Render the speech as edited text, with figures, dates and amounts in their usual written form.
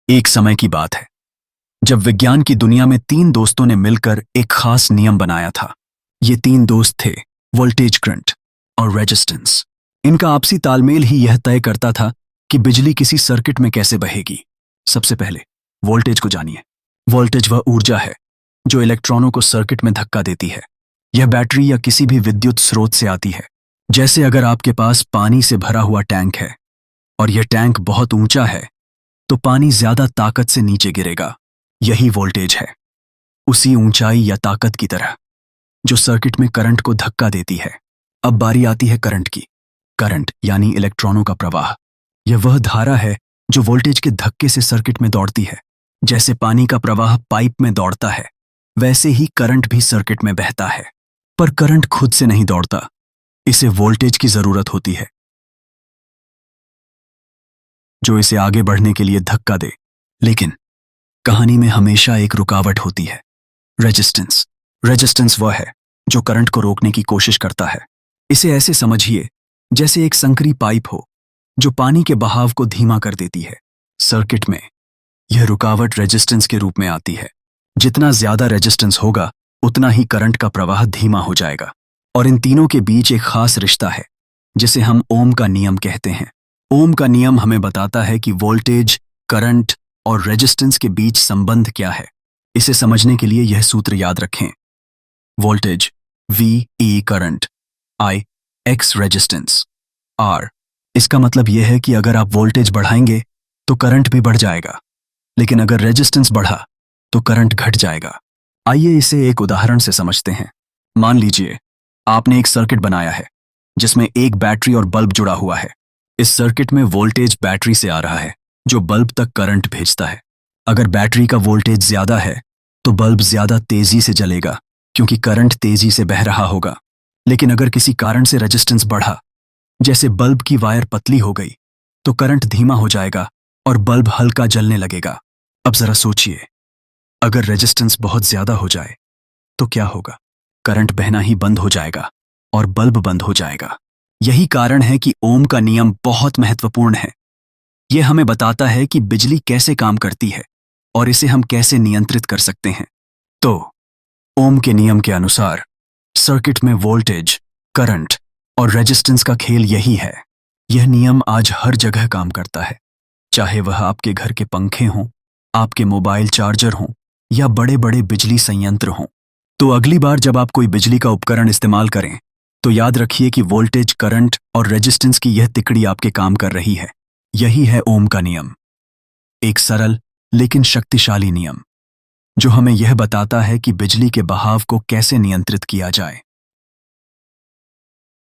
एक समय की बात है जब विज्ञान की दुनिया में तीन दोस्तों ने मिलकर एक खास नियम बनाया था। ये तीन दोस्त थे वोल्टेज, करंट और रेजिस्टेंस। इनका आपसी तालमेल ही यह तय करता था कि बिजली किसी सर्किट में कैसे बहेगी। सबसे पहले वोल्टेज को जानिए। वोल्टेज वह ऊर्जा है जो इलेक्ट्रॉनों को सर्किट में धक्का देती है। यह बैटरी या किसी भी विद्युत स्रोत से आती है। जैसे अगर आपके पास पानी से भरा हुआ टैंक है और यह टैंक बहुत ऊंचा है तो पानी ज्यादा ताकत से नीचे गिरेगा। यही वोल्टेज है, उसी ऊंचाई या ताकत की तरह जो सर्किट में करंट को धक्का देती है। अब बारी आती है करंट की। करंट यानी इलेक्ट्रॉनों का प्रवाह। यह वह धारा है जो वोल्टेज के धक्के से सर्किट में दौड़ती है। जैसे पानी का प्रवाह पाइप में दौड़ता है, वैसे ही करंट भी सर्किट में बहता है। पर करंट खुद से नहीं दौड़ता, इसे वोल्टेज की जरूरत होती है जो इसे आगे बढ़ने के लिए धक्का दे। लेकिन कहानी में हमेशा एक रुकावट होती है, रेजिस्टेंस। रेजिस्टेंस वह है जो करंट को रोकने की कोशिश करता है। इसे ऐसे समझिए जैसे एक संकरी पाइप हो जो पानी के बहाव को धीमा कर देती है। सर्किट में यह रुकावट रेजिस्टेंस के रूप में आती है। जितना ज्यादा रेजिस्टेंस होगा उतना ही करंट का प्रवाह धीमा हो जाएगा। और इन तीनों के बीच एक खास रिश्ता है जिसे हम ओम का नियम कहते हैं। ओम का नियम हमें बताता है कि वोल्टेज, करंट और रेजिस्टेंस के बीच संबंध क्या है। इसे समझने के लिए यह सूत्र याद रखें। Voltage V E current, I X resistance, R। इसका मतलब यह है कि अगर आप वोल्टेज बढ़ाएंगे तो करंट भी बढ़ जाएगा, लेकिन अगर रेजिस्टेंस बढ़ा तो करंट घट जाएगा। आइए इसे एक उदाहरण से समझते हैं। मान लीजिए आपने एक सर्किट बनाया है जिसमें एक बैटरी और बल्ब जुड़ा हुआ है। इस सर्किट में वोल्टेज बैटरी से आ रहा है जो बल्ब तक करंट भेजता है। अगर बैटरी का वोल्टेज ज्यादा है तो बल्ब ज्यादा तेजी से जलेगा क्योंकि करंट तेजी से बह रहा होगा। लेकिन अगर किसी कारण से रेजिस्टेंस बढ़ा, जैसे बल्ब की वायर पतली हो गई, तो करंट धीमा हो जाएगा और बल्ब हल्का जलने लगेगा। अब जरा सोचिए, अगर रेजिस्टेंस बहुत ज्यादा हो जाए तो क्या होगा? करंट बहना ही बंद हो जाएगा और बल्ब बंद हो जाएगा। यही कारण है कि ओम का नियम बहुत महत्वपूर्ण है। यह हमें बताता है कि बिजली कैसे काम करती है और इसे हम कैसे नियंत्रित कर सकते हैं। तो ओम के नियम के अनुसार सर्किट में वोल्टेज, करंट और रेजिस्टेंस का खेल यही है। यह नियम आज हर जगह काम करता है, चाहे वह आपके घर के पंखे हों, आपके मोबाइल चार्जर हों या बड़े बड़े बिजली संयंत्र हों। तो अगली बार जब आप कोई बिजली का उपकरण इस्तेमाल करें तो याद रखिए कि वोल्टेज, करंट और रेजिस्टेंस की यह तिकड़ी आपके काम कर रही है। यही है ओम का नियम, एक सरल लेकिन शक्तिशाली नियम जो हमें यह बताता है कि बिजली के बहाव को कैसे नियंत्रित किया जाए।